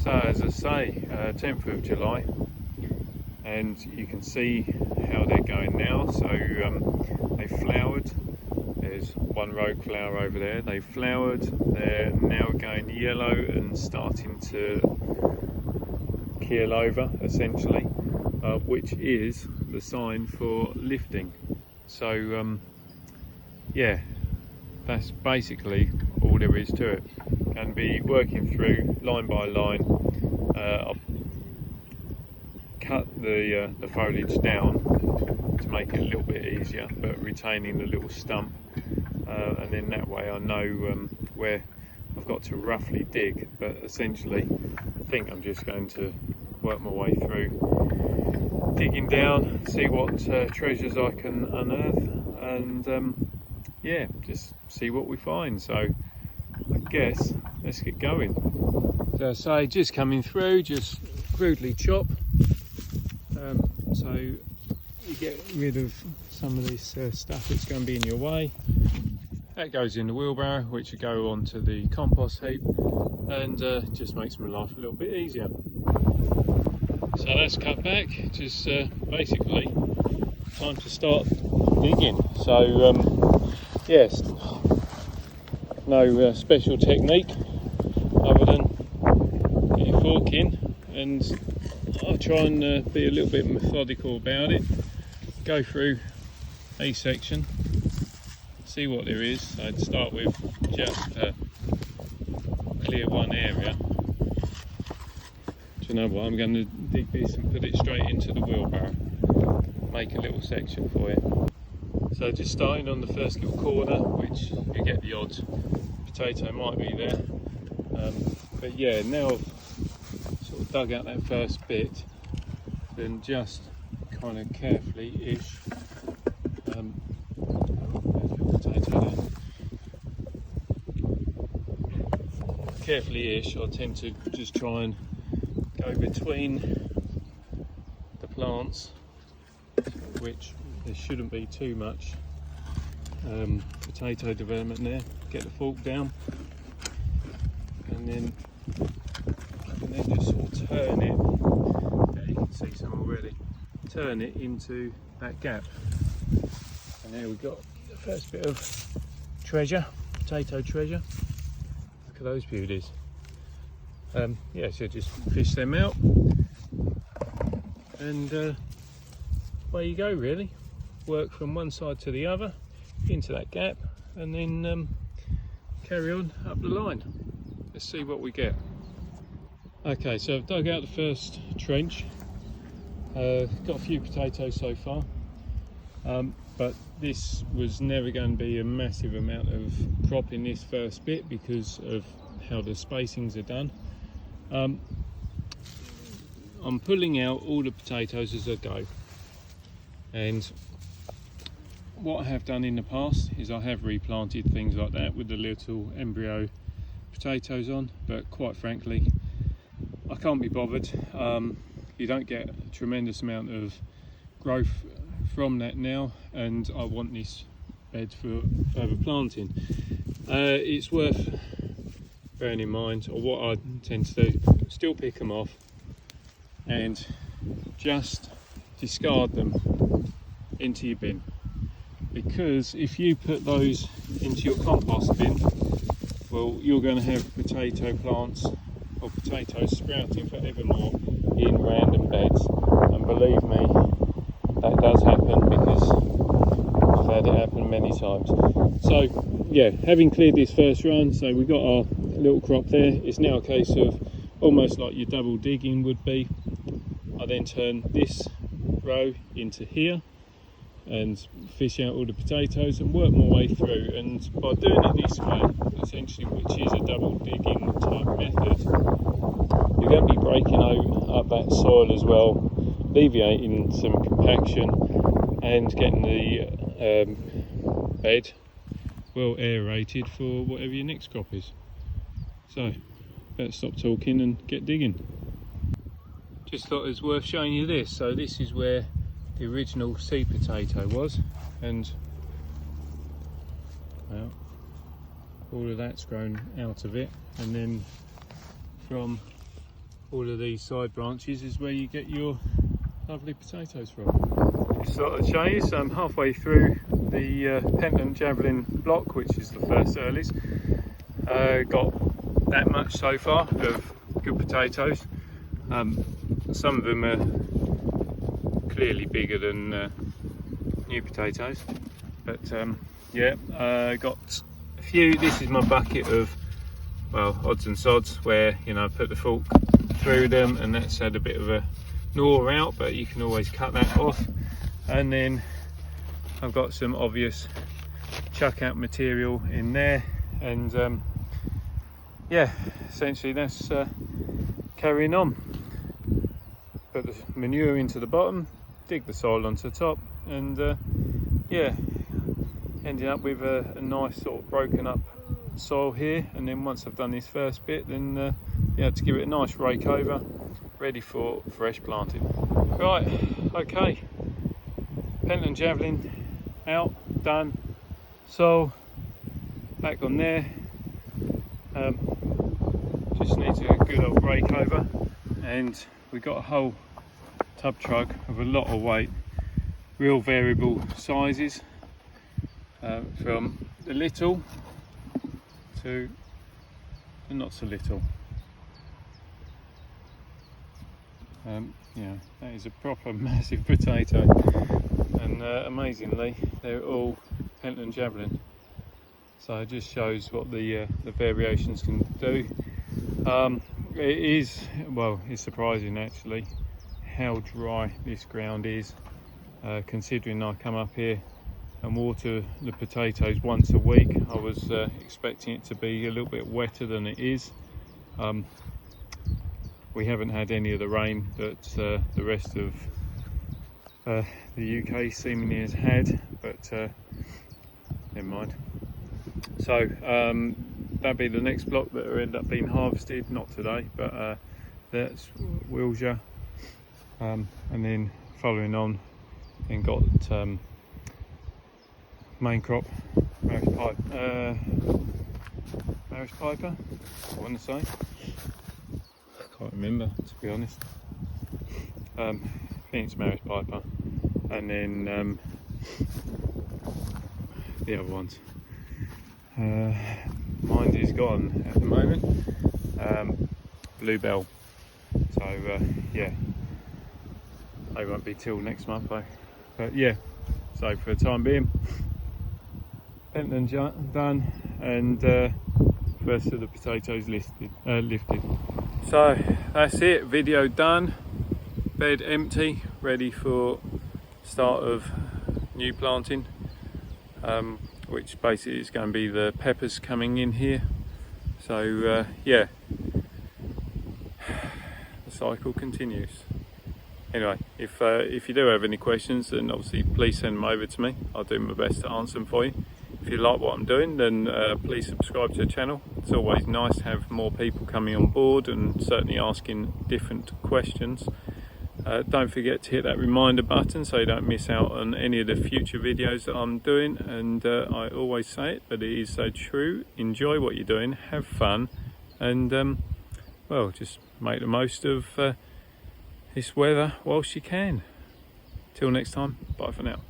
So as I say, 10th of July, and you can see how they're going now. So they flowered. There's one rogue flower over there. They flowered. They're now going yellow and starting to keel over, essentially, which is the sign for lifting. So yeah, that's basically all there is to it. Can be working through line by line. I've cut the foliage down to make it a little bit easier, but retaining the little stump, and then that way I know where I've got to roughly dig. But essentially I think I'm just going to work my way through, digging down, see what treasures I can unearth, and yeah, just see what we find. So I guess let's get going. As I say, just coming through, just crudely chop, so you get rid of some of this stuff that's going to be in your way. That goes in the wheelbarrow, which will go onto the compost heap, and just makes my life a little bit easier. So that's cut back, just basically time to start digging. So yes, no special technique other than get your fork in, and I'll try and be a little bit methodical about it. Go through a section, see what there is. So I'd start with just clear one area. Do you know what, I'm going to dig this and put it straight into the wheelbarrow, make a little section for you. So just starting on the first little corner, which you get the odd potato might be there, but yeah, now I've sort of dug out that first bit, then just kind of carefully-ish, there's your potato there. Carefully-ish, I tend to just try and go between the plants, which there shouldn't be too much potato development there. Get the fork down, and then just sort of turn it. Yeah, you can see some already. Turn it into that gap, and there we got the first bit of treasure, potato treasure. Look at those beauties. Yeah, so just fish them out, and away you go, really. Work from one side to the other into that gap, and then carry on up the line. Let's see what we get. Okay, so I've dug out the first trench. Got a few potatoes so far, but this was never going to be a massive amount of crop in this first bit because of how the spacings are done. I'm pulling out all the potatoes as I go, and what I have done in the past is I have replanted things like that with the little embryo potatoes on, but quite frankly I can't be bothered. You don't get a tremendous amount of growth from that now, and I want this bed for further planting. It's worth bearing in mind, or what I tend to do, still pick them off and just discard them into your bin, because if you put those into your compost bin, well, you're going to have potato plants or potatoes sprouting forevermore in random beds, and believe me, that does happen because I've had it happen many times. So yeah, having cleared this first run, so we got our little crop there. It's now a case of almost like your double digging would be. I then turn this row into here and fish out all the potatoes and work my way through, and by doing it this way, essentially, which is a double digging type method, you're going to be breaking up that soil as well, alleviating some compaction and getting the bed well aerated for whatever your next crop is. So better stop talking and get digging. Just thought it was worth showing you this. So this is where the original seed potato was, and well, all of that's grown out of it, and then from all of these side branches is where you get your lovely potatoes from. Just thought I'd show you, so I'm halfway through the Pentland Javelin block, which is the first earlies. Got that much so far of good potatoes. Some of them are clearly bigger than new potatoes, but yeah, got a few. This is my bucket of, well, odds and sods, where, you know, I put the fork through them and that's had a bit of a gnaw out, but you can always cut that off. And then I've got some obvious chuck out material in there, and yeah, essentially that's carrying on. Put the manure into the bottom, dig the soil onto the top, and yeah, ending up with a nice sort of broken up soil here. And then once I've done this first bit, then yeah, to give it a nice rake over, ready for fresh planting. Right, okay, Pentland Javelin out, done. So back on there, just needs a good old rake over, and we got a whole tub truck of a lot of weight, real variable sizes, from the little to the not so little. Yeah, that is a proper massive potato, and amazingly they're all Pentland Javelin, so it just shows what the variations can do. It is, well, it's surprising actually how dry this ground is, considering I come up here and water the potatoes once a week. I was expecting it to be a little bit wetter than it is. We haven't had any of the rain that the rest of the UK seemingly has had, but never mind. So that'll be the next block that will end up being harvested, not today, but that's Wiltshire. And then following on, then got main crop, Marish Piper, I want to say. I can't remember, to be honest. I think it's Marish Piper, and then the other ones. Mine is gone at the moment. Bluebell. So yeah, they won't be till next month though. But yeah, so for the time being, Pentland done, and first of the potatoes lifted. So that's it, video done, bed empty, ready for start of new planting, which basically is going to be the peppers coming in here. So yeah, the cycle continues. Anyway, if you do have any questions, then obviously please send them over to me. I'll do my best to answer them for you. If you like what I'm doing, then please subscribe to the channel. It's always nice to have more people coming on board and certainly asking different questions. Don't forget to hit that reminder button so you don't miss out on any of the future videos that I'm doing. And I always say it, but it is so true. Enjoy what you're doing, have fun, and well, just make the most of this weather whilst you can. Till next time, bye for now.